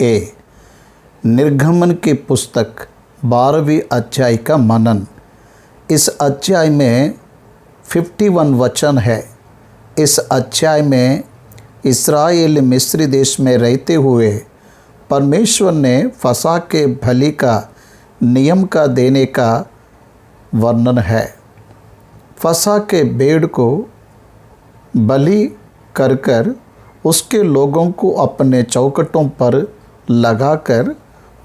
ए निर्गमन की पुस्तक 12वीं अध्याय का मनन। इस अध्याय में 51 वचन है। इस अध्याय में इस्राएल मिस्र देश में रहते हुए परमेश्वर ने फसह के बलि का नियम का देने का वर्णन है। फसह के भेड़ को बलि कर उसके लोगों को अपने चौखटों पर लगाकर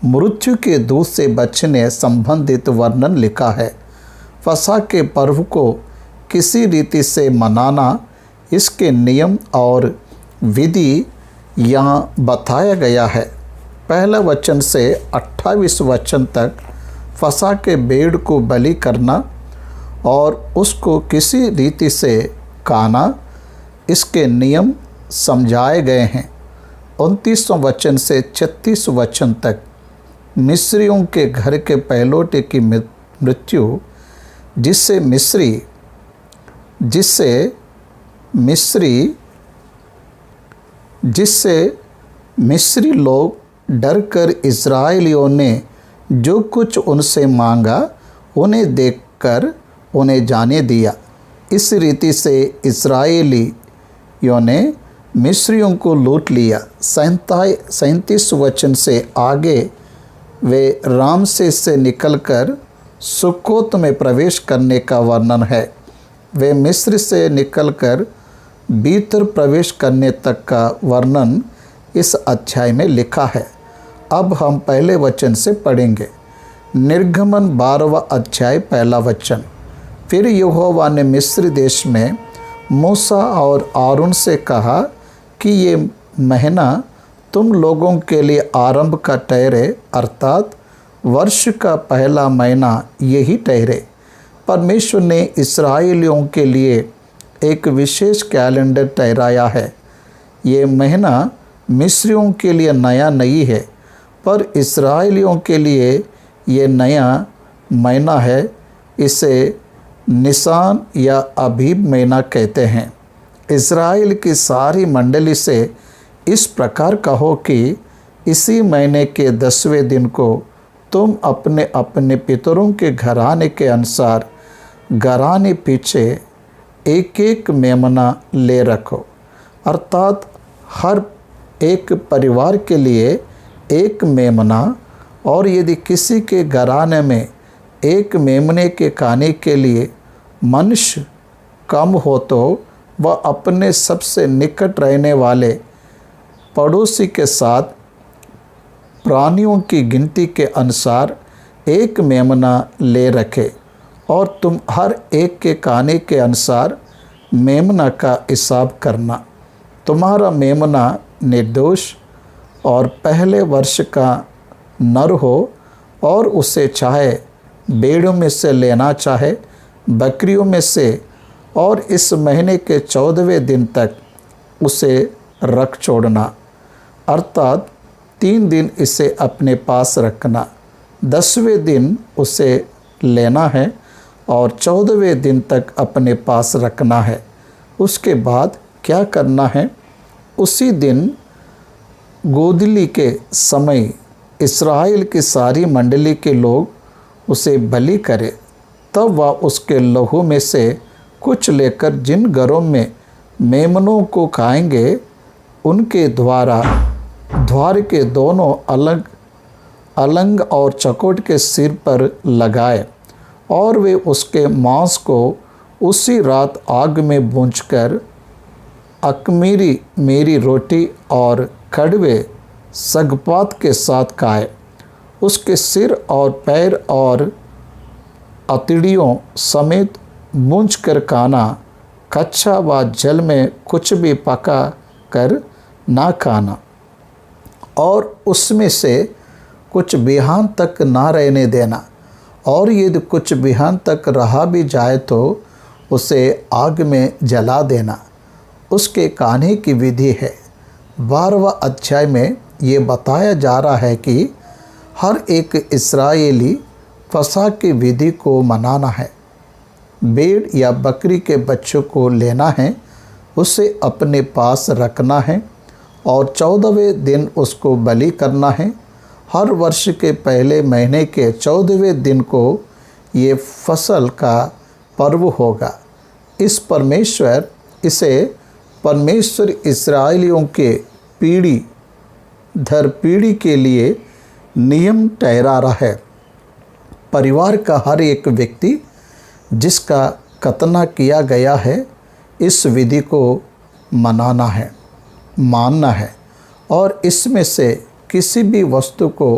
मृत्यु के दूत से बचने संबंधित वर्णन लिखा है। फसह के पर्व को किसी रीति से मनाना, इसके नियम और विधि यहाँ बताया गया है। पहला वचन से 28 वचन तक फसह के भेड़ को बलि करना और उसको किसी रीति से खाना, इसके नियम समझाए गए हैं। 29 वचन से 36 वचन तक मिस्रियों के घर के पहलौठे की मृत्यु, जिससे मिस्री लोग डरकर इस्राएलियों ने जो कुछ उनसे मांगा उन्हें देखकर उन्हें जाने दिया। इस रीति से इस्राएलियों ने मिस्रियों को लूट लिया। 37 वचन से आगे वे रामसेस से निकलकर सुक्कोत में प्रवेश करने का वर्णन है। वे मिस्र से निकलकर भीतर प्रवेश करने तक का वर्णन इस अध्याय में लिखा है। अब हम पहले वचन से पढ़ेंगे। निर्गमन 12वां अध्याय पहला वचन। फिर यहोवा ने मिस्र देश में मूसा और आरोन से कहा कि ये महीना तुम लोगों के लिए आरंभ का ठहरे, अर्थात वर्ष का पहला महीना यही ठहरे। परमेश्वर ने इस्राएलियों के लिए एक विशेष कैलेंडर ठहराया है। ये महीना मिस्रियों के लिए नया नहीं है, पर इस्राएलियों के लिए ये नया महीना है। इसे निसान या अबीब महीना कहते हैं। इस्राएल की सारी मंडली से इस प्रकार कहो कि इसी महीने के 10वें दिन को तुम अपने अपने पितरों के घराने के अनुसार घराने पीछे एक एक मेमना ले रखो, अर्थात हर एक परिवार के लिए एक मेमना। और यदि किसी के घराने में एक मेमने के खाने के लिए मनुष्य कम हो तो वह अपने सबसे निकट रहने वाले पड़ोसी के साथ प्राणियों की गिनती के अनुसार एक मेमना ले रखे, और तुम हर एक के खाने के अनुसार मेमना का हिसाब करना। तुम्हारा मेमना निर्दोष और पहले वर्ष का नर हो, और उसे चाहे भेड़ों में से लेना चाहे बकरियों में से, और इस महीने के 14वें दिन तक उसे रख छोड़ना, अर्थात 3 दिन इसे अपने पास रखना। 10वें दिन उसे लेना है और 14वें दिन तक अपने पास रखना है। उसके बाद क्या करना है? उसी दिन गोधूली के समय इस्राएल की सारी मंडली के लोग उसे बलि करें। तब वह उसके लहू में से कुछ लेकर जिन घरों में मेमनों को खाएंगे, उनके द्वार के दोनों अलंग और चकोट के सिर पर लगाए, और वे उसके मांस को उसी रात आग में भूंजकर अख़मीरी मेरी रोटी और कड़वे सगपात के साथ खाए। उसके सिर और पैर और अतड़ियों समेत भूंज कर खाना, कच्चा व जल में कुछ भी पका कर ना खाना, और उसमें से कुछ बिहान तक ना रहने देना। और यदि कुछ बिहान तक रहा भी जाए तो उसे आग में जला देना। उसके खाने की विधि है। 12वां अध्याय में ये बताया जा रहा है कि हर एक इस्राएली फसह की विधि को मनाना है। भेड़ या बकरी के बच्चों को लेना है, उसे अपने पास रखना है और 14वें दिन उसको बलि करना है। हर वर्ष के पहले महीने के 14वें दिन को ये फसल का पर्व होगा। इसे परमेश्वर इस्राएलियों के पीढ़ी दर पीढ़ी के लिए नियम ठहरा रहा है। परिवार का हर एक व्यक्ति जिसका खतना किया गया है, इस विधि को मनाना है, मानना है और इसमें से किसी भी वस्तु को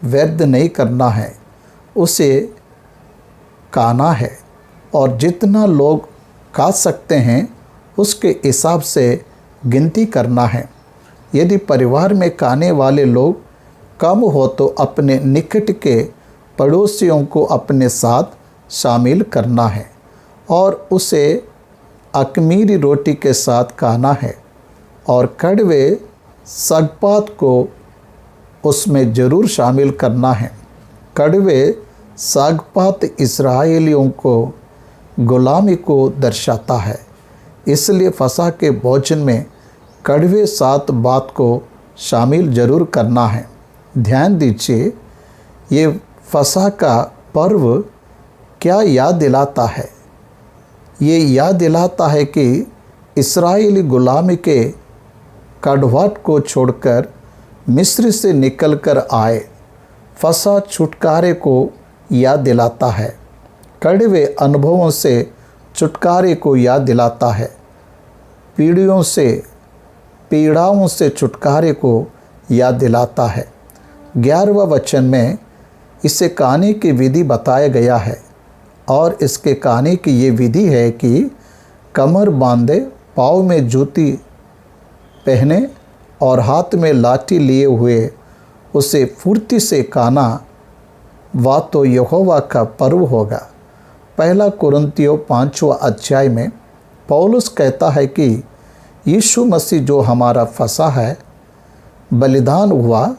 व्यर्थ नहीं करना है, उसे खाना है और जितना लोग खा सकते हैं उसके हिसाब से गिनती करना है। यदि परिवार में खाने वाले लोग कम हो तो अपने निकट के पड़ोसियों को अपने साथ शामिल करना है और उसे अख़मीरी रोटी के साथ खाना है और कड़वे सागपात को उसमें ज़रूर शामिल करना है। कड़वे सागपात इस्राएलियों को गुलामी को दर्शाता है, इसलिए फसह के भोजन में कड़वे सात बात को शामिल ज़रूर करना है। ध्यान दीजिए, ये फसह का पर्व क्या याद दिलाता है? ये याद दिलाता है कि इस्राएली गुलामी के कड़वाहट को छोड़कर मिस्र से निकलकर आए। फसह छुटकारे को याद दिलाता है, कड़वे अनुभवों से छुटकारे को याद दिलाता है, पीड़ाओं से छुटकारे को याद दिलाता है। 11वां वचन में इसे खाने की विधि बताया गया है और इसके खाने की ये विधि है कि कमर बांधे, पाँव में जूती पहने और हाथ में लाठी लिए हुए उसे फुर्ती से खाना, वह तो यहोवा का पर्व होगा। 1 कुरिन्थियों 5वां अध्याय में पौलुस कहता है कि यीशु मसीह जो हमारा फसह है, बलिदान हुआ,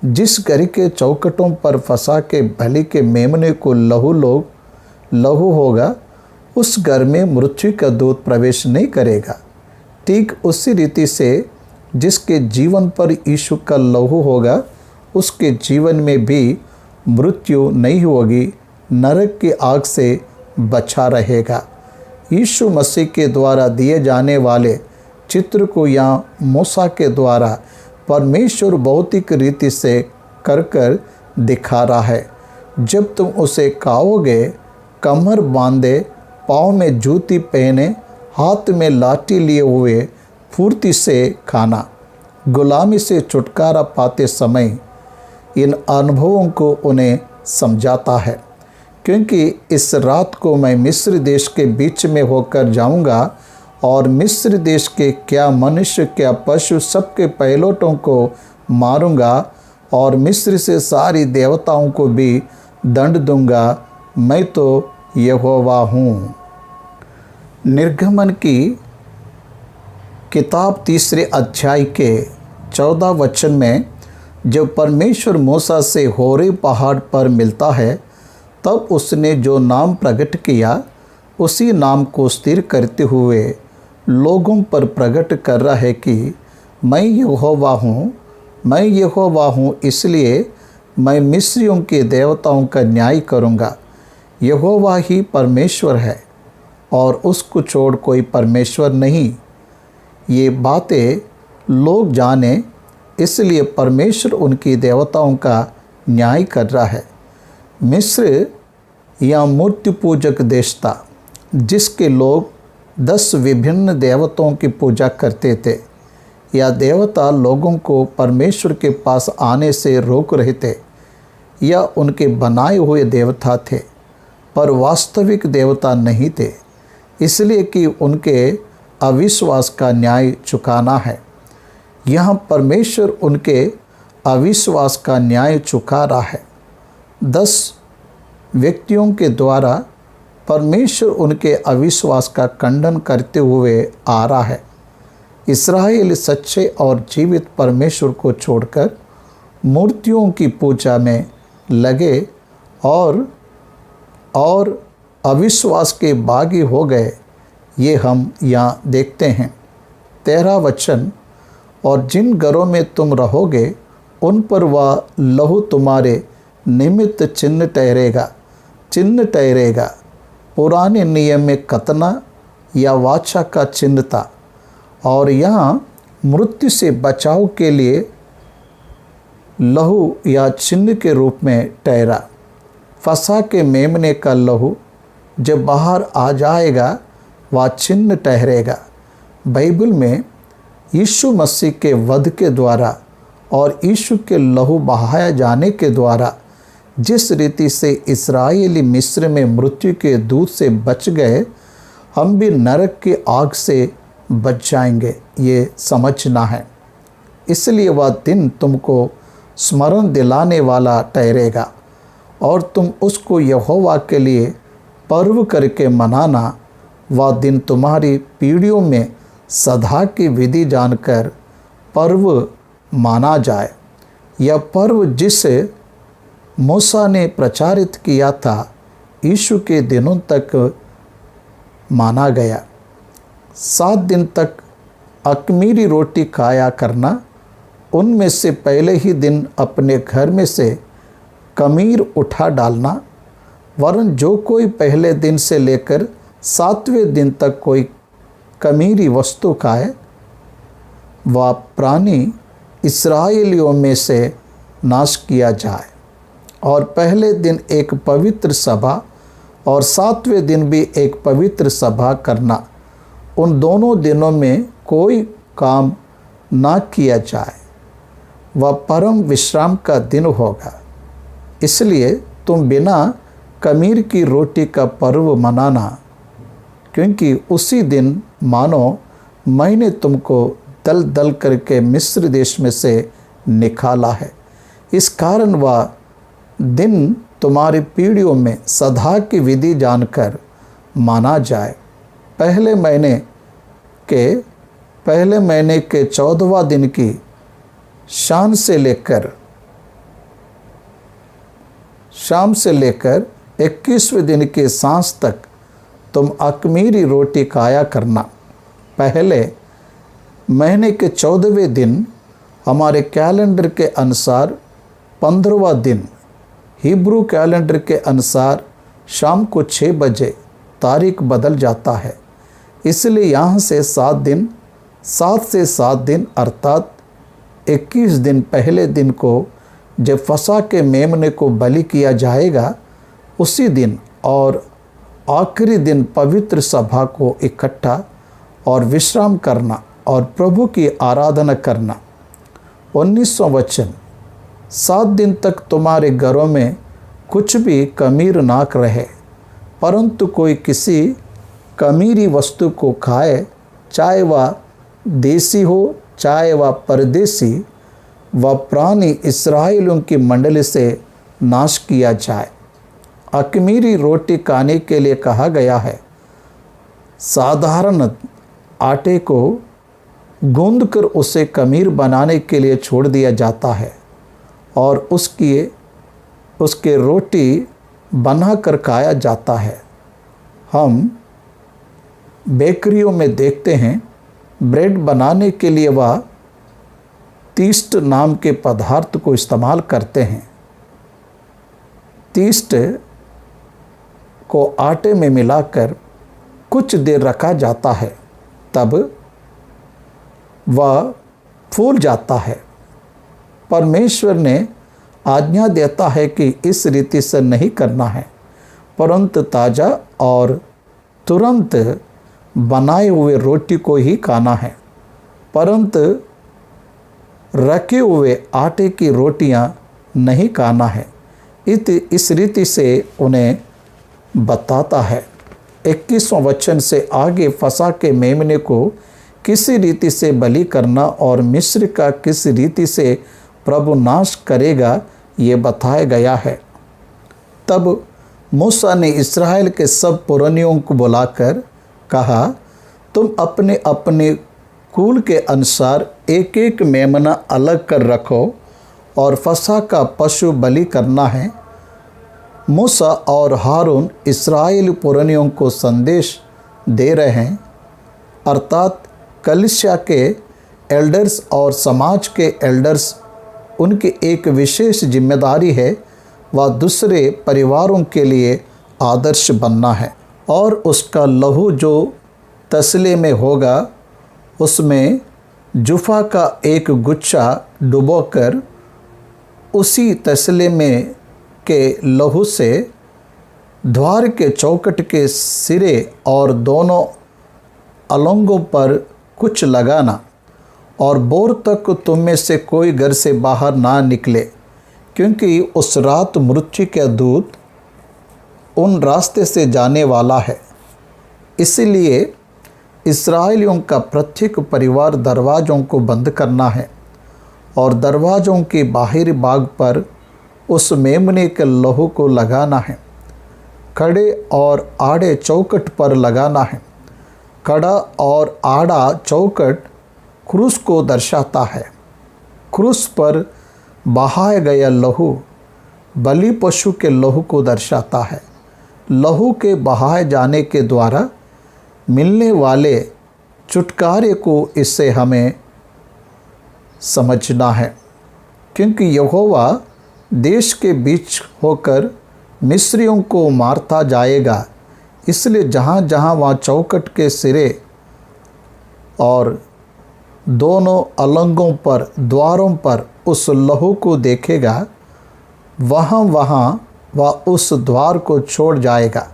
जिस घर के चौखटों पर फसह के बलि के मेमने को लहू होगा, उस घर में मृत्यु का दूत प्रवेश नहीं करेगा। ठीक उसी रीति से जिसके जीवन पर यीशु का लहू होगा, उसके जीवन में भी मृत्यु नहीं होगी, नरक की आग से बचा रहेगा। यीशु मसीह के द्वारा दिए जाने वाले चित्र को या मूसा के द्वारा परमेश्वर भौतिक रीति से कर दिखा रहा है। जब तुम उसे खाओगे, कमर बांधे, पाँव में जूती पहने, हाथ में लाठी लिए हुए फुर्ती से खाना। गुलामी से छुटकारा पाते समय इन अनुभवों को उन्हें समझाता है, क्योंकि इस रात को मैं मिस्र देश के बीच में होकर जाऊंगा और मिस्र देश के क्या मनुष्य क्या पशु सबके पहिलौठों को मारूंगा और मिस्र से सारी देवताओं को भी दंड दूंगा। मैं तो यहोवा हूँ। निर्गमन की किताब 3 अध्याय के 14 वचन में जब परमेश्वर मूसा से होरे पहाड़ पर मिलता है, तब उसने जो नाम प्रकट किया उसी नाम को स्थिर करते हुए लोगों पर प्रकट कर रहा है कि मैं यहोवा हूँ, इसलिए मैं मिस्रियों के देवताओं का न्याय करूँगा। यहोवा ही परमेश्वर है और उसको छोड़ कोई परमेश्वर नहीं। ये बातें लोग जाने, इसलिए परमेश्वर उनकी देवताओं का न्याय कर रहा है। मिस्र या मूर्ति पूजक देश था, जिसके लोग 10 विभिन्न देवताओं की पूजा करते थे। या देवता लोगों को परमेश्वर के पास आने से रोक रहे थे, या उनके बनाए हुए देवता थे, पर वास्तविक देवता नहीं थे, इसलिए कि उनके अविश्वास का न्याय चुकाना है। यहाँ परमेश्वर उनके अविश्वास का न्याय चुका रहा है। 10 व्यक्तियों के द्वारा परमेश्वर उनके अविश्वास का खंडन करते हुए आ रहा है। इस्राएल सच्चे और जीवित परमेश्वर को छोड़कर मूर्तियों की पूजा में लगे और अविश्वास के बागी हो गए। ये हम यहाँ देखते हैं। 13 वचन, और जिन घरों में तुम रहोगे उन पर वह लहू तुम्हारे निमित्त चिन्ह ठहरेगा। पुराने नियम में खतना या वाचा का चिन्ह था और यहाँ मृत्यु से बचाव के लिए लहू या चिन्ह के रूप में ठहरा। फसह के मेमने का लहू जब बाहर आ जाएगा वह चिन्ह ठहरेगा। बाइबल में यीशु मसीह के वध के द्वारा और यीशु के लहू बहाया जाने के द्वारा जिस रीति से इस्राएली मिस्र में मृत्यु के दूत से बच गए, हम भी नरक की आग से बच जाएंगे, ये समझना है। इसलिए वह दिन तुमको स्मरण दिलाने वाला ठहरेगा और तुम उसको यहोवा के लिए पर्व करके मनाना। वह दिन तुम्हारी पीढ़ियों में सदा की विधि जानकर पर्व माना जाए। यह पर्व जिसे मूसा ने प्रचारित किया था यीशु के दिनों तक माना गया। 7 दिन तक अख़मीरी रोटी खाया करना, उनमें से पहले ही दिन अपने घर में से ख़मीर उठा डालना, वरन जो कोई पहले दिन से लेकर 7वें दिन तक कोई ख़मीरी वस्तु खाए, वह प्राणी इस्राएलियों में से नाश किया जाए। और पहले दिन एक पवित्र सभा और 7वें दिन भी एक पवित्र सभा करना। उन दोनों दिनों में कोई काम ना किया जाए, वह परम विश्राम का दिन होगा। इसलिए तुम बिना ख़मीर की रोटी का पर्व मनाना, क्योंकि उसी दिन मानो मैंने तुमको दल दल करके मिस्र देश में से निकाला है। इस कारण वह दिन तुम्हारी पीढ़ियों में सदा की विधि जानकर माना जाए। पहले महीने के 14वां दिन की शाम से लेकर 21वें दिन के सांझ तक तुम अख़मीरी रोटी खाया करना। पहले महीने के 14वें दिन हमारे कैलेंडर के अनुसार 15वां दिन, हिब्रू कैलेंडर के अनुसार शाम को 6 बजे तारीख बदल जाता है। इसलिए यहाँ से 7 से 7 दिन अर्थात 21 दिन पहले दिन को जब फसह के मेमने को बलि किया जाएगा, उसी दिन और आखिरी दिन पवित्र सभा को इकट्ठा और विश्राम करना और प्रभु की आराधना करना। 19वां वचन, 7 दिन तक तुम्हारे घरों में कुछ भी ख़मीर ना रहे, परंतु कोई किसी ख़मीरी वस्तु को खाए, चाहे वह देसी हो चाहे वह परदेसी, वह प्राणी इस्राएलियों की मंडली से नाश किया जाए। अख़मीरी रोटी खाने के लिए कहा गया है। साधारण आटे को गूंदकर उसे ख़मीर बनाने के लिए छोड़ दिया जाता है और उसके रोटी बनाकर खाया जाता है। हम बेकरियों में देखते हैं ब्रेड बनाने के लिए वह तीस्त नाम के पदार्थ को इस्तेमाल करते हैं। तीस्त को आटे में मिलाकर कुछ देर रखा जाता है, तब वह फूल जाता है। परमेश्वर ने आज्ञा देता है कि इस रीति से नहीं करना है, परंतु ताज़ा और तुरंत बनाए हुए रोटी को ही खाना है। परंतु रखे हुए आटे की रोटियां नहीं खाना है। इस रीति से उन्हें बताता है। 21वां वचन से आगे फसह के मेमने को किसी रीति से बलि करना और मिस्र का किस रीति से प्रभु नाश करेगा ये बताया गया है। तब मूसा ने इस्राएल के सब पुरनियों को बुलाकर कहा, तुम अपने अपने कुल के अनुसार एक एक मेमना अलग कर रखो और फसह का पशु बलि करना है। मूसा और हारून इस्राएली पुरनियों को संदेश दे रहे हैं, अर्थात कलीसिया के एल्डर्स और समाज के एल्डर्स, उनकी एक विशेष जिम्मेदारी है, वह दूसरे परिवारों के लिए आदर्श बनना है। और उसका लहू जो तसले में होगा, उसमें जुफा का एक गुच्छा डुबोकर उसी तसले में के लहू से द्वार के चौखट के सिरे और दोनों अलंगों पर कुछ लगाना, और भोर तक तुम में से कोई घर से बाहर ना निकले, क्योंकि उस रात मृत्यु का दूत उन रास्ते से जाने वाला है। इसलिए इस्राएलियों का प्रत्येक परिवार दरवाज़ों को बंद करना है और दरवाज़ों के बाहरी भाग पर उस मेमने के लहू को लगाना है। खड़े और आड़े चौखट पर लगाना है। खड़ा और आड़ा चौखट क्रूस को दर्शाता है। क्रूस पर बहाया गया लहू बलि पशु के लहू को दर्शाता है। लहू के बहाए जाने के द्वारा मिलने वाले छुटकारे को इससे हमें समझना है, क्योंकि यहोवा देश के बीच होकर मिस्रियों को मारता जाएगा। इसलिए जहाँ जहाँ वहाँ चौखट के सिरे और दोनों अलंगों पर, द्वारों पर उस लहू को देखेगा, वहाँ वहाँ वह उस द्वार को छोड़ जाएगा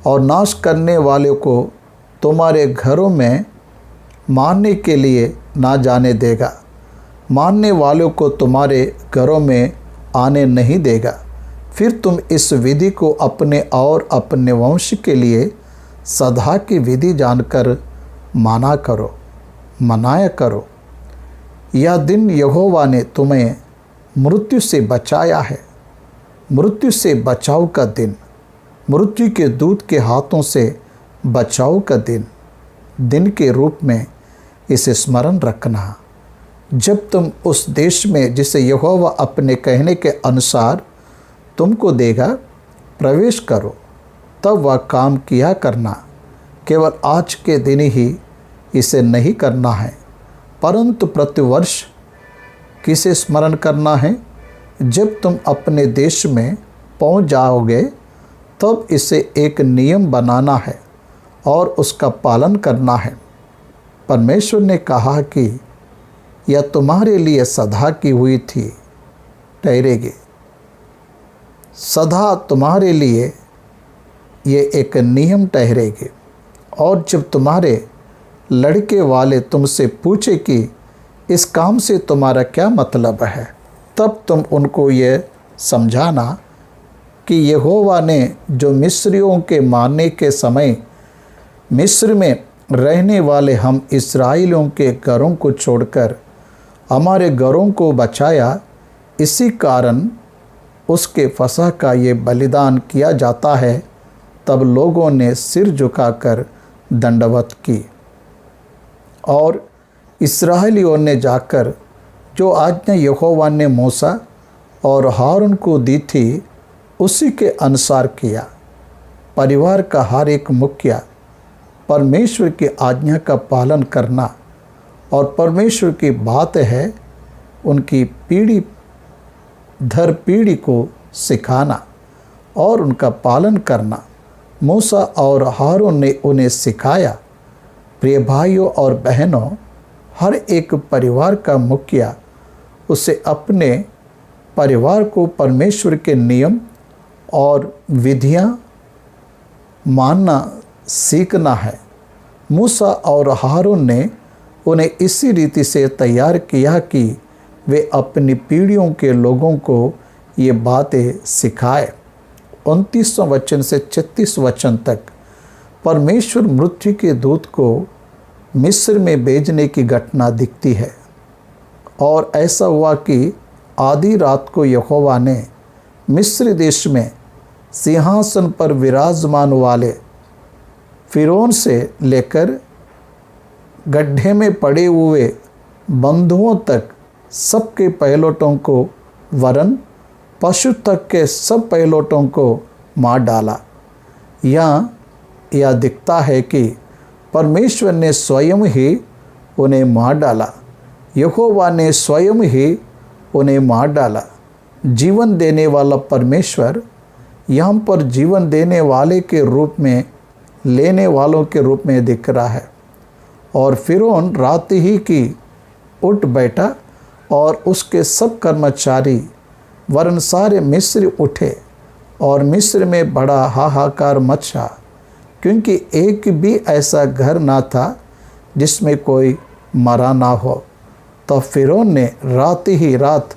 और नाश करने वाले को तुम्हारे घरों में मारने के लिए ना जाने देगा। मारने वालों को तुम्हारे घरों में आने नहीं देगा। फिर तुम इस विधि को अपने और अपने वंश के लिए सदा की विधि जानकर मनाया करो। यह दिन यहोवा ने तुम्हें मृत्यु से बचाया है। मृत्यु से बचाव का दिन, मृत्यु के दूत के हाथों से बचाव का दिन के रूप में इसे स्मरण रखना। जब तुम उस देश में जिसे यहोवा अपने कहने के अनुसार तुमको देगा प्रवेश करो, तब वह काम किया करना। केवल आज के दिन ही इसे नहीं करना है, परंतु प्रतिवर्ष किसे स्मरण करना है? जब तुम अपने देश में पहुंच जाओगे तब इसे एक नियम बनाना है और उसका पालन करना है। परमेश्वर ने कहा कि यह तुम्हारे लिए सदा की हुई थी ठहरेगी। सदा तुम्हारे लिए ये एक नियम ठहरेगी। और जब तुम्हारे लड़के वाले तुमसे पूछे कि इस काम से तुम्हारा क्या मतलब है, तब तुम उनको ये समझाना कि यहोवा ने जो मिस्रियों के मारने के समय मिस्र में रहने वाले हम इस्राएलियों के घरों को छोड़कर हमारे घरों को बचाया, इसी कारण उसके फसह का ये बलिदान किया जाता है। तब लोगों ने सिर झुकाकर दंडवत की और इस्राएलियों ने जाकर जो आज्ञा यहोवा ने मूसा और हारून को दी थी उसी के अनुसार किया। परिवार का हर एक मुखिया परमेश्वर की आज्ञा का पालन करना और परमेश्वर की बात है उनकी पीढ़ी दर पीढ़ी को सिखाना और उनका पालन करना। मूसा और हारून ने उन्हें सिखाया। प्रिय भाइयों और बहनों, हर एक परिवार का मुखिया उसे अपने परिवार को परमेश्वर के नियम और विधियां मानना सीखना है। मूसा और हारून ने उन्हें इसी रीति से तैयार किया कि वे अपनी पीढ़ियों के लोगों को ये बातें सिखाए। 29वां वचन से 36 वचन तक परमेश्वर मृत्यु के दूत को मिस्र में भेजने की घटना दिखती है। और ऐसा हुआ कि आधी रात को यहोवा ने मिस्र देश में सिंहासन पर विराजमान वाले फिरौन से लेकर गड्ढे में पड़े हुए बंधुओं तक सबके पहिलौठों को वरन पशु तक के सब पहिलौठों को मार डाला। यहाँ दिखता है कि परमेश्वर ने स्वयं ही उन्हें मार डाला। यहोवा ने स्वयं ही उन्हें मार डाला। जीवन देने वाला परमेश्वर यहाँ पर जीवन देने वाले के रूप में, लेने वालों के रूप में दिख रहा है। और फिरौन रात ही की उठ बैठा और उसके सब कर्मचारी वरन सारे मिस्र उठे और मिस्र में बड़ा हाहाकार मचा, क्योंकि एक भी ऐसा घर ना था जिसमें कोई मरा ना हो। तो फिरौन ने रात ही रात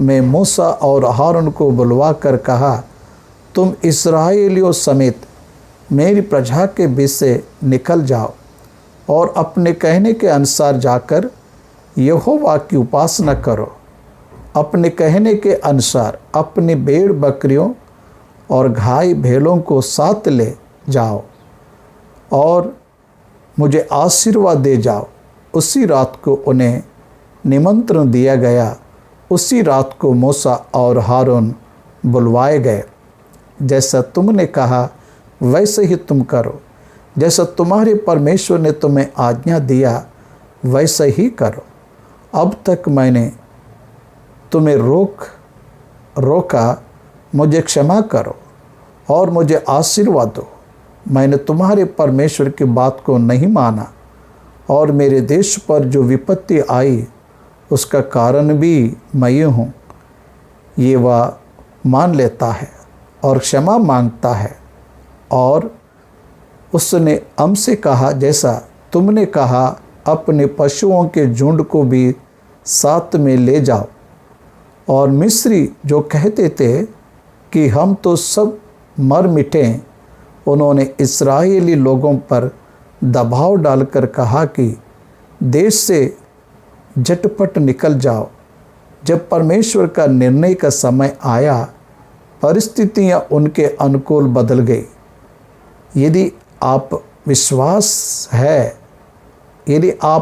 में मूसा और हारून को बुलवा कर कहा, तुम इस्राएलियों समेत मेरी प्रजा के बीच से निकल जाओ और अपने कहने के अनुसार जाकर यहोवा की उपासना करो। अपने कहने के अनुसार अपनी भेड़ बकरियों और गाय भेड़ों को साथ ले जाओ और मुझे आशीर्वाद दे जाओ। उसी रात को उन्हें निमंत्रण दिया गया। उसी रात को मूसा और हारून बुलवाए गए। जैसा तुमने कहा वैसे ही तुम करो, जैसा तुम्हारे परमेश्वर ने तुम्हें आज्ञा दिया वैसे ही करो। अब तक मैंने तुम्हें रोका, मुझे क्षमा करो और मुझे आशीर्वाद दो। मैंने तुम्हारे परमेश्वर की बात को नहीं माना और मेरे देश पर जो विपत्ति आई उसका कारण भी मैं ही हूँ। ये वह मान लेता है और क्षमा मांगता है। और उसने हमसे कहा, जैसा तुमने कहा अपने पशुओं के झुंड को भी साथ में ले जाओ। और मिस्री जो कहते थे कि हम तो सब मर मिटें, उन्होंने इस्राएली लोगों पर दबाव डालकर कहा कि देश से झटपट निकल जाओ। जब परमेश्वर का निर्णय का समय आया, परिस्थितियां उनके अनुकूल बदल गई। यदि आप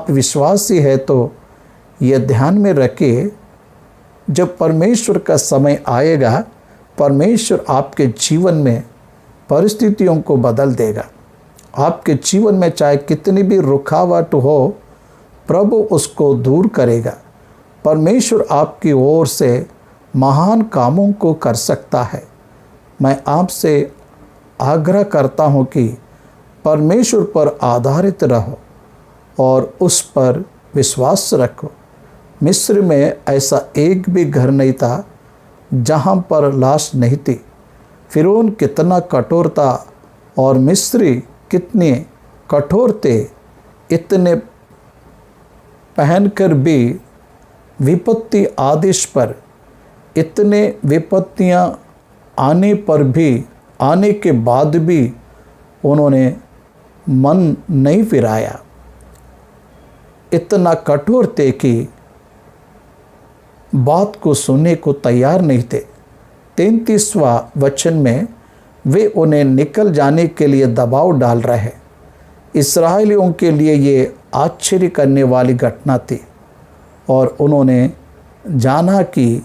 विश्वासी है तो यह ध्यान में रखिए, जब परमेश्वर का समय आएगा, परमेश्वर आपके जीवन में परिस्थितियों को बदल देगा। आपके जीवन में चाहे कितनी भी रुकावट हो, प्रभु उसको दूर करेगा। परमेश्वर आपकी ओर से महान कामों को कर सकता है। मैं आपसे आग्रह करता हूँ कि परमेश्वर पर आधारित रहो और उस पर विश्वास रखो। मिस्र में ऐसा एक भी घर नहीं था जहाँ पर लाश नहीं थी। फिरौन कितना कठोर था और मिस्री कितने कठोर थे। इतने पहनकर भी विपत्ति आदेश पर, इतने विपत्तियां आने के बाद भी उन्होंने मन नहीं फिराया। इतना कठोर थे कि बात को सुनने को तैयार नहीं थे। 33वां वचन में वे उन्हें निकल जाने के लिए दबाव डाल रहे हैं। इस्राएलियों के लिए ये आश्चर्य करने वाली घटना थी और उन्होंने जाना कि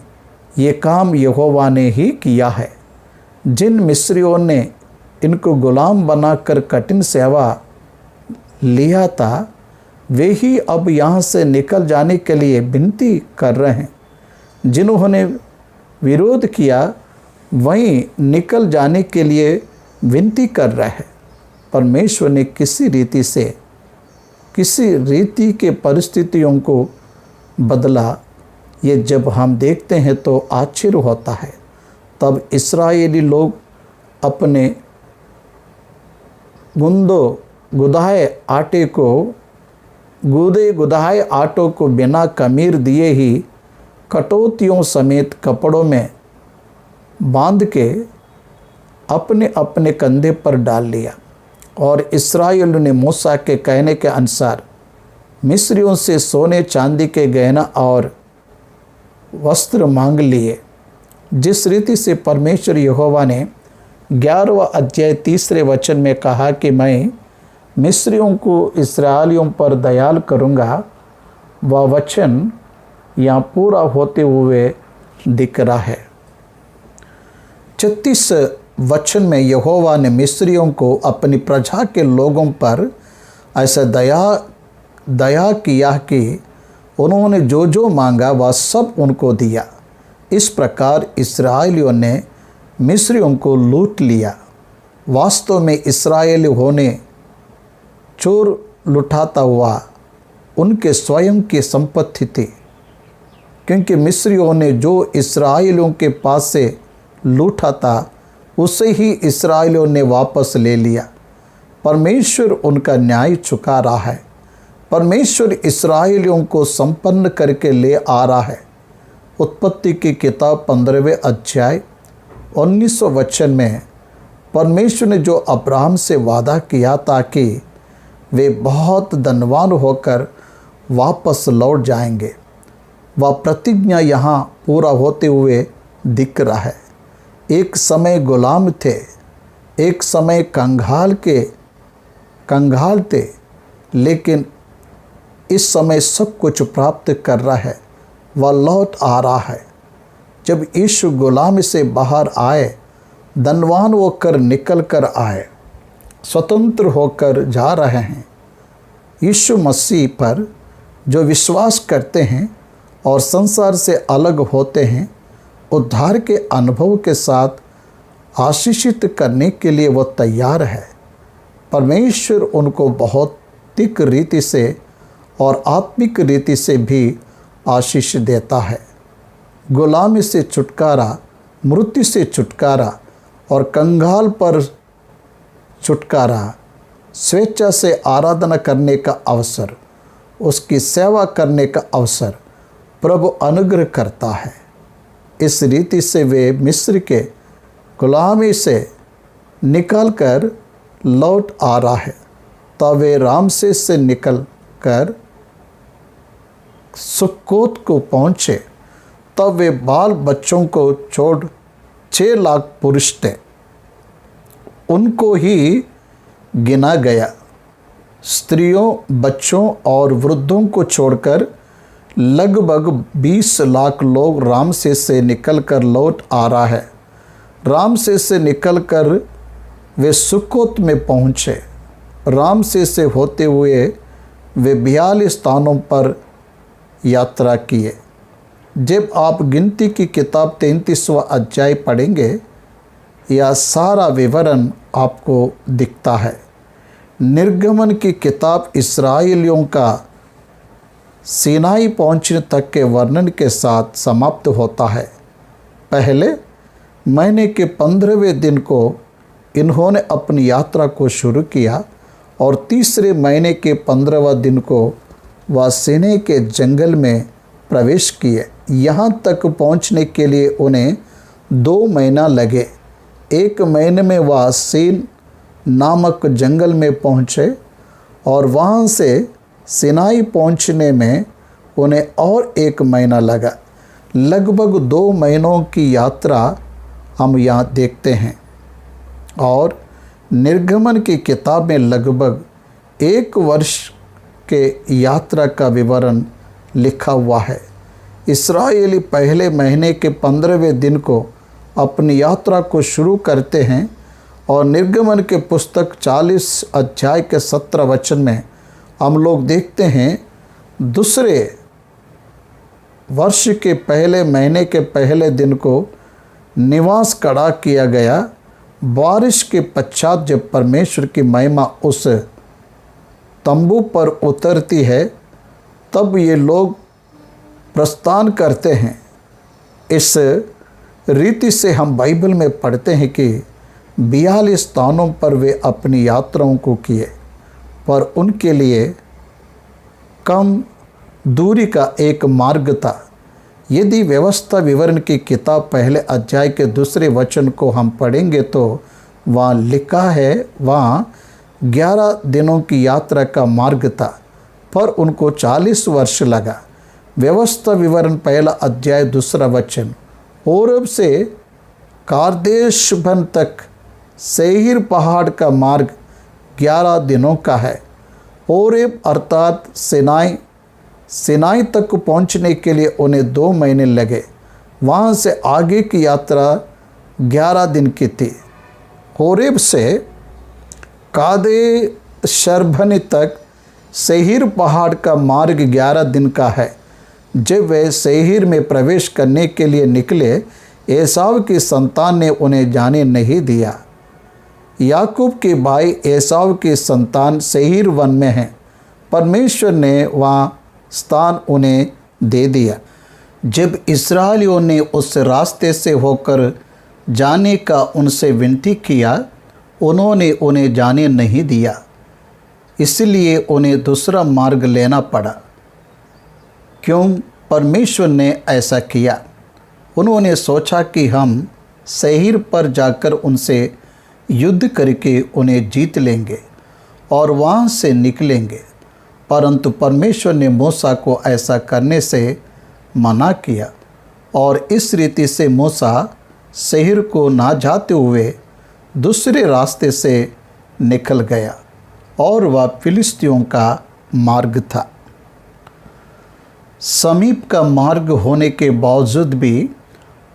ये काम यहोवा ने ही किया है। जिन मिस्रियों ने इनको गुलाम बनाकर कठिन सेवा लिया था, वे ही अब यहाँ से निकल जाने के लिए विनती कर रहे हैं। जिन्होंने विरोध किया वहीं निकल जाने के लिए विनती कर रहे हैं। परमेश्वर ने किसी रीति के परिस्थितियों को बदला। ये जब हम देखते हैं तो आश्चर्य होता है। तब इस्राएली लोग अपने गुदाए आटों को बिना खमीर दिए ही कटौतियों समेत कपड़ों में बांध के अपने अपने कंधे पर डाल लिया। और इस्राएलियों ने मूसा के कहने के अनुसार मिस्रियों से सोने चांदी के गहना और वस्त्र मांग लिए। जिस रीति से परमेश्वर यहोवा ने 11वां अध्याय 3 वचन में कहा कि मैं मिस्रियों को इस्राएलियों पर दयाल करूँगा, वह वचन यहाँ पूरा होते हुए दिख रहा है। 36 वचन में यहोवा ने मिस्रियों को अपनी प्रजा के लोगों पर ऐसा दया किया कि उन्होंने जो जो मांगा वह सब उनको दिया। इस प्रकार इस्राएलियों ने मिस्रियों को लूट लिया। वास्तव में इस्राएली होने चोर लुटाता हुआ उनके स्वयं की संपत्ति थी, क्योंकि मिस्रियों ने जो इस्राएलियों के पास से लूटा था उसे ही इस्राएलियों ने वापस ले लिया। परमेश्वर उनका न्याय चुका रहा है। परमेश्वर इस्राएलियों को संपन्न करके ले आ रहा है। उत्पत्ति की किताब 15वें अध्याय 19वें वचन में परमेश्वर ने जो अब्राहम से वादा किया था कि वे बहुत धनवान होकर वापस लौट जाएंगे, वह प्रतिज्ञा यहाँ पूरा होते हुए दिख रहा है। एक समय गुलाम थे, एक समय कंगाल थे, लेकिन इस समय सब कुछ प्राप्त कर रहा है। वह लौट आ रहा है। जब यीशु गुलामी से बाहर आए, धनवान होकर निकल कर आए, स्वतंत्र होकर जा रहे हैं। यीशु मसीह पर जो विश्वास करते हैं और संसार से अलग होते हैं, उद्धार के अनुभव के साथ आशीषित करने के लिए वो तैयार है। परमेश्वर उनको भौतिक रीति से और आत्मिक रीति से भी आशीष देता है। गुलामी से छुटकारा, मृत्यु से छुटकारा और कंगाल पर छुटकारा, स्वेच्छा से आराधना करने का अवसर, उसकी सेवा करने का अवसर प्रभु अनुग्रह करता है। इस रीति से वे मिस्र के गुलामी से निकलकर लौट आ रहा है। तब वे रामसेस से निकलकर सुक्कोत को पहुँचे। तब वे बाल बच्चों को छोड़ 6 लाख पुरुष थे, उनको ही गिना गया। स्त्रियों, बच्चों और वृद्धों को छोड़कर लगभग 20 लाख लोग रामसेस से निकलकर लौट आ रहा है। रामसेस से निकलकर वे सुक्कोत में पहुँचे। रामसेस से होते हुए वे 42 स्थानों पर यात्रा किए। जब आप गिनती की किताब 33वां अध्याय पढ़ेंगे, यह सारा विवरण आपको दिखता है। निर्गमन की किताब इस्राएलियों का सीनाई पहुंचने तक के वर्णन के साथ समाप्त होता है। पहले महीने के 15वें दिन को इन्होंने अपनी यात्रा को शुरू किया और तीसरे महीने के 15वें दिन को वह सीनै के जंगल में प्रवेश किए। यहाँ तक पहुँचने के लिए उन्हें 2 महीना लगे। 1 महीने में वह सीन नामक जंगल में पहुँचे और वहाँ से सीनाई पहुँचने में उन्हें और 1 महीना लगा। लगभग 2 महीनों की यात्रा हम यहाँ देखते हैं। और निर्गमन की किताब में लगभग 1 वर्ष के यात्रा का विवरण लिखा हुआ है। इस्राएली पहले महीने के 15वें दिन को अपनी यात्रा को शुरू करते हैं और निर्गमन के पुस्तक 40 अध्याय के 17 वचन में हम लोग देखते हैं, दूसरे वर्ष के पहले महीने के पहले दिन को निवास खड़ा किया गया। बारिश के पश्चात जब परमेश्वर की महिमा उस तंबू पर उतरती है, तब ये लोग प्रस्थान करते हैं। इस रीति से हम बाइबल में पढ़ते हैं कि 42 स्थानों पर वे अपनी यात्राओं को किए, पर उनके लिए कम दूरी का एक मार्ग था। यदि व्यवस्था विवरण की किताब पहले अध्याय के 2 वचन को हम पढ़ेंगे तो वहाँ लिखा है, वहाँ 11 दिनों की यात्रा का मार्ग था, पर उनको 40 वर्ष लगा। व्यवस्था विवरण पहला अध्याय 2 वचन, पूरब से कादेश बन तक सेईर पहाड़ का मार्ग 11 दिनों का है। ओरेब अर्थात सिनाई तक पहुंचने के लिए उन्हें 2 महीने लगे। वहां से आगे की यात्रा 11 दिन की थी। होरेब से कादेश बर्ने तक सेईर पहाड़ का मार्ग 11 दिन का है। जब वे सेईर में प्रवेश करने के लिए निकले, एसाव की संतान ने उन्हें जाने नहीं दिया। याकूब के भाई एसाव की संतान सेईर वन में है। परमेश्वर ने वहाँ स्थान उन्हें दे दिया। जब इस्राएलियों ने उस रास्ते से होकर जाने का उनसे विनती किया, उन्होंने उन्हें जाने नहीं दिया, इसलिए उन्हें दूसरा मार्ग लेना पड़ा। क्यों परमेश्वर ने ऐसा किया? उन्होंने सोचा कि हम सेईर पर जाकर उनसे युद्ध करके उन्हें जीत लेंगे और वहाँ से निकलेंगे, परंतु परमेश्वर ने मूसा को ऐसा करने से मना किया और इस रीति से मूसा सेईर को ना जाते हुए दूसरे रास्ते से निकल गया और वह फिलिस्तियों का मार्ग था। समीप का मार्ग होने के बावजूद भी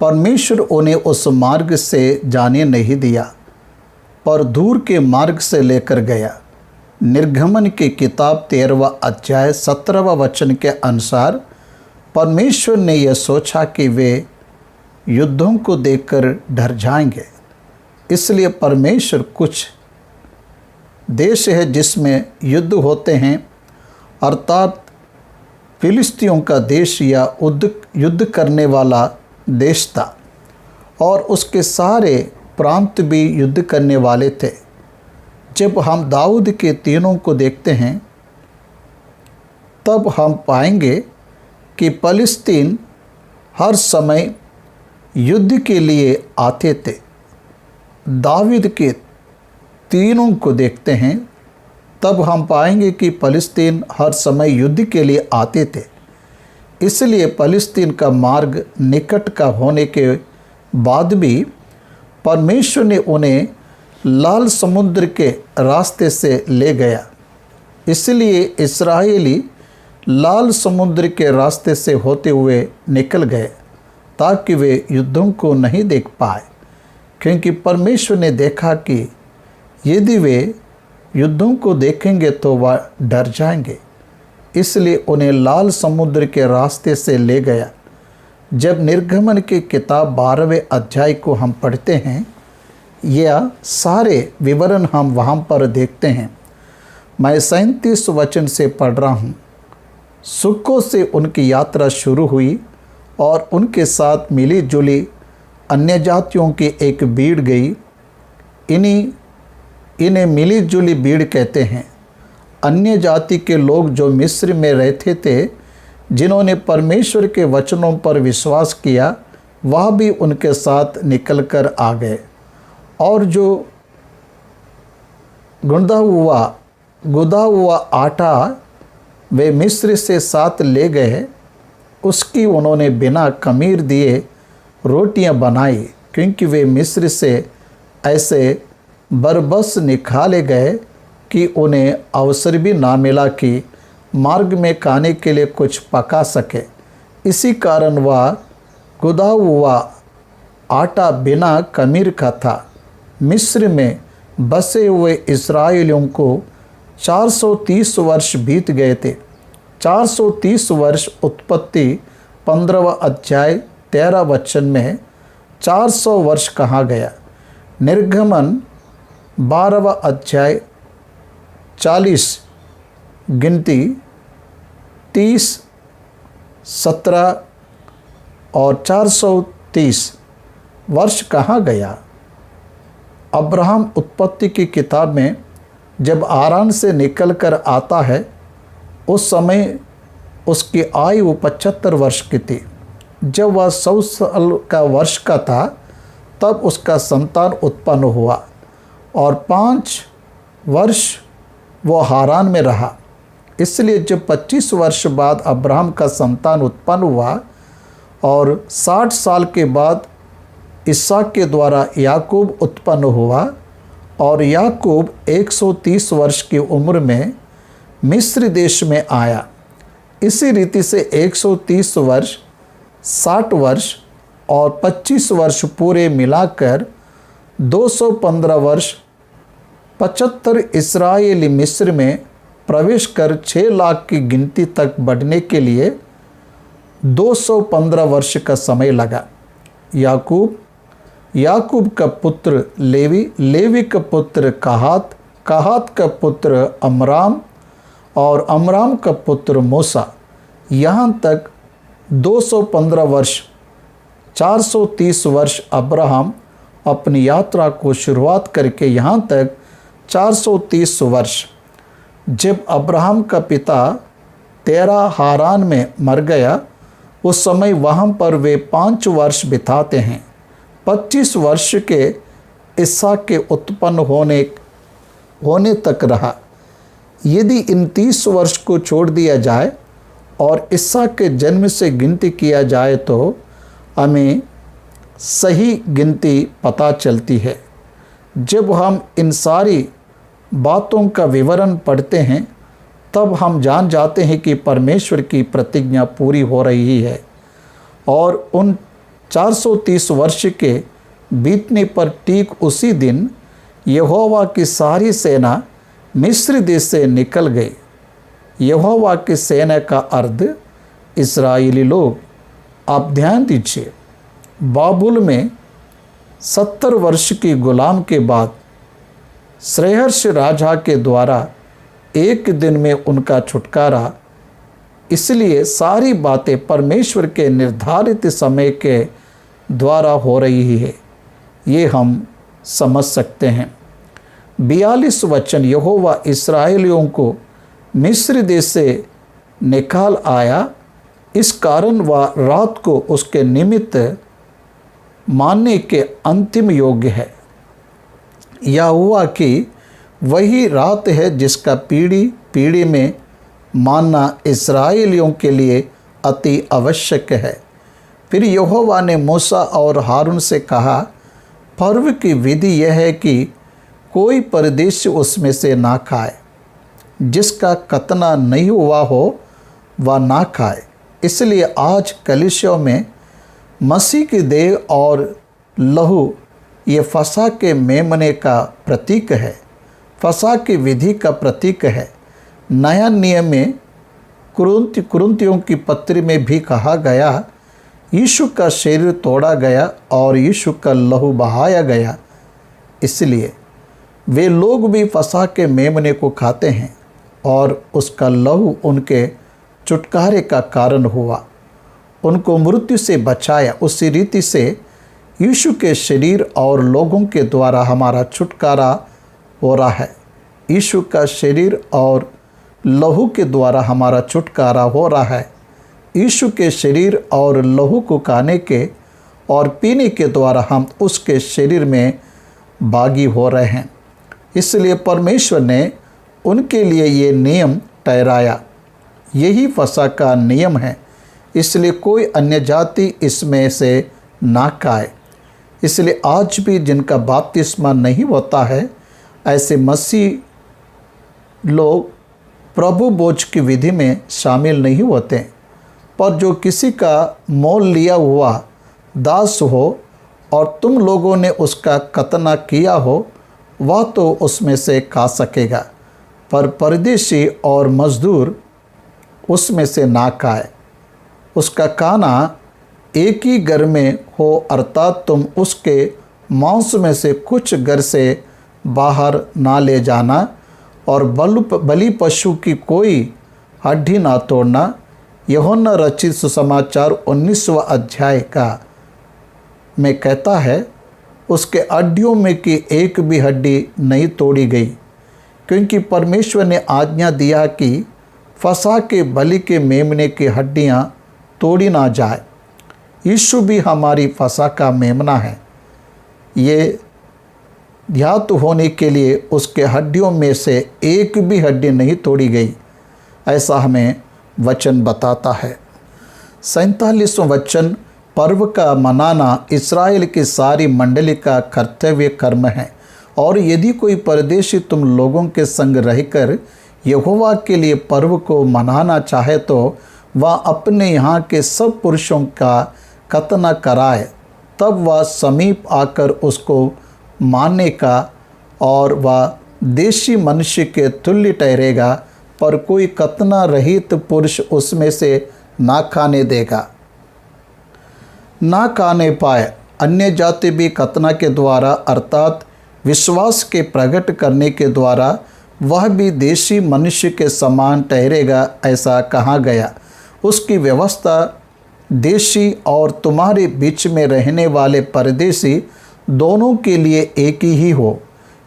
परमेश्वर उन्हें उस मार्ग से जाने नहीं दिया, पर दूर के मार्ग से लेकर गया। निर्गमन की किताब 13वां अध्याय 17वां वचन के अनुसार परमेश्वर ने यह सोचा कि वे युद्धों को देखकर डर जाएंगे, इसलिए परमेश्वर कुछ देश है जिसमें युद्ध होते हैं, अर्थात फिलिस्तियों का देश या युद्ध करने वाला देश था और उसके सारे प्रांत भी युद्ध करने वाले थे। जब हम दाऊद के तीनों को देखते हैं तब हम पाएंगे कि फिलिस्तीन हर समय युद्ध के लिए आते थे। दाऊद के तीनों को देखते हैं तब हम पाएंगे कि फिलिस्तीन हर समय युद्ध के लिए आते थे, इसलिए फिलिस्तीन का मार्ग निकट का होने के बाद भी परमेश्वर ने उन्हें लाल समुद्र के रास्ते से ले गया। इसलिए इस्राएली लाल समुद्र के रास्ते से होते हुए निकल गए ताकि वे युद्धों को नहीं देख पाए, क्योंकि परमेश्वर ने देखा कि यदि वे युद्धों को देखेंगे तो वह डर जाएंगे, इसलिए उन्हें लाल समुद्र के रास्ते से ले गया। जब निर्गमन की किताब 12वें अध्याय को हम पढ़ते हैं, यह सारे विवरण हम वहाँ पर देखते हैं। मैं 37 वचन से पढ़ रहा हूँ। सुक्कोत से उनकी यात्रा शुरू हुई और उनके साथ मिली जुली अन्य जातियों की एक भीड़ गई। इन्हें मिली जुली भीड़ कहते हैं। अन्य जाति के लोग जो मिस्र में रहते थे, जिन्होंने परमेश्वर के वचनों पर विश्वास किया, वह भी उनके साथ निकलकर आ गए और जो गुदा हुआ आटा वे मिस्र से साथ ले गए, उसकी उन्होंने बिना खमीर दिए रोटियां बनाई, क्योंकि वे मिस्र से ऐसे बरबस निकाले गए कि उन्हें अवसर भी ना मिला कि मार्ग में खाने के लिए कुछ पका सके। इसी कारण वह गुदा हुआ आटा बिना खमीर का था। मिस्र में बसे हुए इस्राएलियों को 430 वर्ष बीत गए थे। 430 वर्ष उत्पत्ति 15वां अध्याय 13 वचन में 400 वर्ष कहा गया। निर्गमन 12वां अध्याय 40 गिनती 30, 17 और 430 वर्ष कहा गया। अब्राहम उत्पत्ति की किताब में जब आरान से निकलकर आता है, उस समय उसकी आयु 75 वर्ष की थी। जब वह 100 साल का वर्ष का था तब उसका संतान उत्पन्न हुआ और 5 वर्ष वो हारान में रहा। इसलिए जब 25 वर्ष बाद अब्राहम का संतान उत्पन्न हुआ और 60 साल के बाद इसहाक के द्वारा याकूब उत्पन्न हुआ और याकूब 130 वर्ष की उम्र में मिस्र देश में आया। इसी रीति से 130 वर्ष, 60 वर्ष और 25 वर्ष पूरे मिलाकर 215 वर्ष 75 इस्राएली मिस्र में प्रवेश कर 6 लाख की गिनती तक बढ़ने के लिए 215 वर्ष का समय लगा। याकूब का पुत्र लेवी का पुत्र कहात का पुत्र अमराम और अमराम का पुत्र मूसा। यहाँ तक 215 वर्ष 430 वर्ष अब्राहम अपनी यात्रा को शुरुआत करके यहाँ तक 430 वर्ष। जब अब्राहम का पिता तेरा हारान में मर गया, उस समय वहाँ पर वे 5 वर्ष बिताते हैं। 25 वर्ष के इसहाक के उत्पन्न होने तक रहा। यदि इन 30 वर्ष को छोड़ दिया जाए और इसहाक के जन्म से गिनती किया जाए तो हमें सही गिनती पता चलती है। जब हम इन सारी बातों का विवरण पढ़ते हैं तब हम जान जाते हैं कि परमेश्वर की प्रतिज्ञा पूरी हो रही है। और उन 430 वर्ष के बीतने पर ठीक उसी दिन यहोवा की सारी सेना मिस्र देश से निकल गई। यहोवा की सेना का अर्थ इस्राएली लोग। आप ध्यान दीजिए, बाबुल में 70 वर्ष की गुलाम के बाद श्रेहर्ष राजा के द्वारा एक दिन में उनका छुटकारा। इसलिए सारी बातें परमेश्वर के निर्धारित समय के द्वारा हो रही है, ये हम समझ सकते हैं। 42 वचन, यहोवा इस्राएलियों को मिस्र देश से निकाल आया, इस कारण वह रात को उसके निमित्त मानने के अंतिम योग्य है। यहोवा की वही रात है जिसका पीढ़ी पीढ़ी में मानना इस्राएलियों के लिए अति आवश्यक है। फिर यहोवा ने मूसा और हारून से कहा, पर्व की विधि यह है कि कोई परदेशी उसमें से ना खाए, जिसका खतना नहीं हुआ हो वह ना खाए। इसलिए आज कलीसिया में मसीह की देह और लहू ये फसह के मेमने का प्रतीक है, फसह की विधि का प्रतीक है। नया नियम में कुरिन्थियों की पत्री में भी कहा गया, यीशु का शरीर तोड़ा गया और यीशु का लहू बहाया गया। इसलिए वे लोग भी फसह के मेमने को खाते हैं और उसका लहू उनके छुटकारे का कारण हुआ, उनको मृत्यु से बचाया। उसी रीति से यीशु के शरीर और लोगों के द्वारा हमारा छुटकारा हो रहा है। यीशु का शरीर और लहू के द्वारा हमारा छुटकारा हो रहा है। यीशु के शरीर और लहू को खाने के और पीने के द्वारा हम उसके शरीर में भागी हो रहे हैं। इसलिए परमेश्वर ने उनके लिए ये नियम ठहराया, यही फसह का नियम है। इसलिए कोई अन्य जाति इसमें से ना खाए। इसलिए आज भी जिनका बपतिस्मा नहीं होता है, ऐसे मसीह लोग प्रभु भोज की विधि में शामिल नहीं होते। पर जो किसी का मोल लिया हुआ दास हो और तुम लोगों ने उसका खतना किया हो, वह तो उसमें से खा सकेगा, पर परदेशी और मजदूर उसमें से ना खाए। उसका खाना एक ही घर में हो, अर्थात तुम उसके मांस में से कुछ घर से बाहर ना ले जाना और बलि पशु की कोई हड्डी ना तोड़ना। यूहन्ना रचित सुसमाचार 19वां अध्याय का में कहता है, उसके हड्डियों में की एक भी हड्डी नहीं तोड़ी गई, क्योंकि परमेश्वर ने आज्ञा दिया कि फसह के बलि के मेमने की हड्डियां तोड़ी ना जाए। यीशु भी हमारी फसह का मेमना है। ये ध्यात होने के लिए उसके हड्डियों में से एक भी हड्डी नहीं तोड़ी गई, ऐसा हमें वचन बताता है। 47वां वचन, पर्व का मनाना इस्राएल की सारी मंडली का कर्तव्य कर्म है, और यदि कोई परदेशी तुम लोगों के संग रहकर यहोवा के लिए पर्व को मनाना चाहे तो वह अपने यहाँ के सब पुरुषों का खतना कराए, तब वह समीप आकर उसको मानने का, और वह देशी मनुष्य के तुल्य ठहरेगा, पर कोई खतना रहित पुरुष उसमें से ना खाने देगा। ना खाने पाए। अन्य जाति भी खतना के द्वारा अर्थात विश्वास के प्रकट करने के द्वारा वह भी देशी मनुष्य के समान ठहरेगा, ऐसा कहा गया। उसकी व्यवस्था देशी और तुम्हारे बीच में रहने वाले परदेशी दोनों के लिए एक ही हो।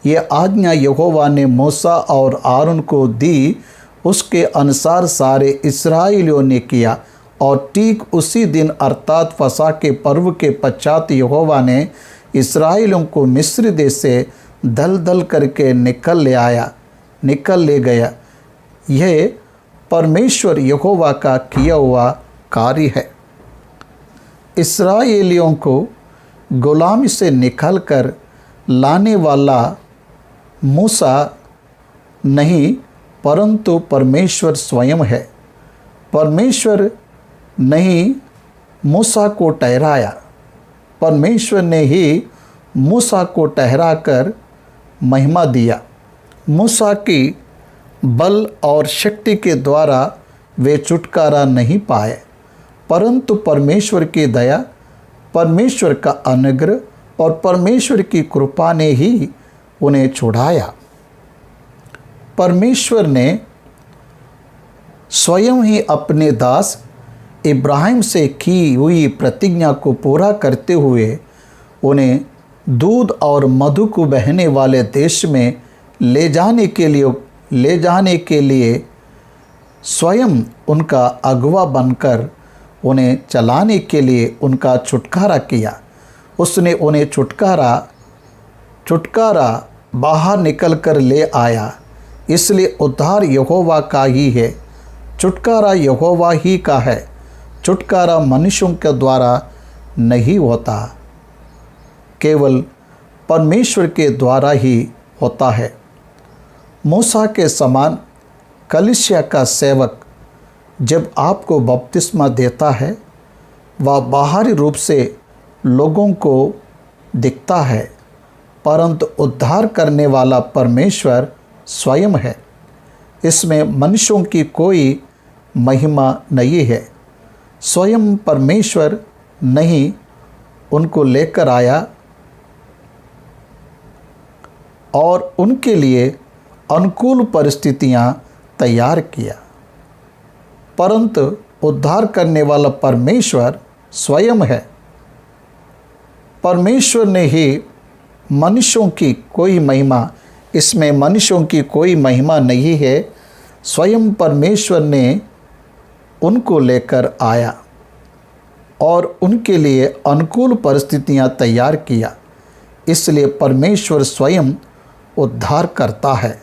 ये आज्ञा यहोवा ने मूसा और आरोन को दी। उसके अनुसार सारे इस्राएलियों ने किया और ठीक उसी दिन अर्थात फसह के पर्व के पश्चात यहोवा ने इस्राएलियों को मिस्र देश से दल दल करके निकल ले गया। यह परमेश्वर यहोवा का किया हुआ कार्य है। इस्राएलियों को गुलामी से निकालकर लाने वाला मूसा नहीं, परंतु परमेश्वर स्वयं है। परमेश्वर नहीं मूसा को ठहराया, परमेश्वर ने ही मूसा को ठहराकर महिमा दिया। मूसा की बल और शक्ति के द्वारा वे छुटकारा नहीं पाए, परंतु परमेश्वर की दया, परमेश्वर का अनुग्रह और परमेश्वर की कृपा ने ही उन्हें छुड़ाया। परमेश्वर ने स्वयं ही अपने दास इब्राहिम से की हुई प्रतिज्ञा को पूरा करते हुए उन्हें दूध और मधु को बहने वाले देश में ले जाने के लिए स्वयं उनका अगुवा बनकर उन्हें चलाने के लिए उनका छुटकारा किया। उसने उन्हें छुटकारा बाहर निकल कर ले आया। इसलिए उद्धार यहोवा का ही है, छुटकारा यहोवा ही का है। छुटकारा मनुष्यों के द्वारा नहीं होता, केवल परमेश्वर के द्वारा ही होता है। मूसा के समान कलीसिया का सेवक जब आपको बपतिस्मा देता है, वह बाहरी रूप से लोगों को दिखता है, परंतु उद्धार करने वाला परमेश्वर स्वयं है। इसमें मनुष्यों की कोई महिमा नहीं है। स्वयं परमेश्वर नहीं उनको लेकर आया और उनके लिए अनुकूल परिस्थितियां तैयार किया, परंतु उद्धार करने वाला परमेश्वर स्वयं है। परमेश्वर ने ही मनुष्यों की कोई महिमा, इसमें मनुष्यों की कोई महिमा नहीं है। स्वयं परमेश्वर ने उनको लेकर आया और उनके लिए अनुकूल परिस्थितियां तैयार किया। इसलिए परमेश्वर स्वयं उद्धार करता है।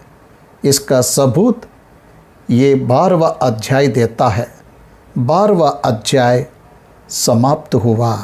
इसका सबूत ये 12वां अध्याय देता है। 12वां अध्याय समाप्त हुआ।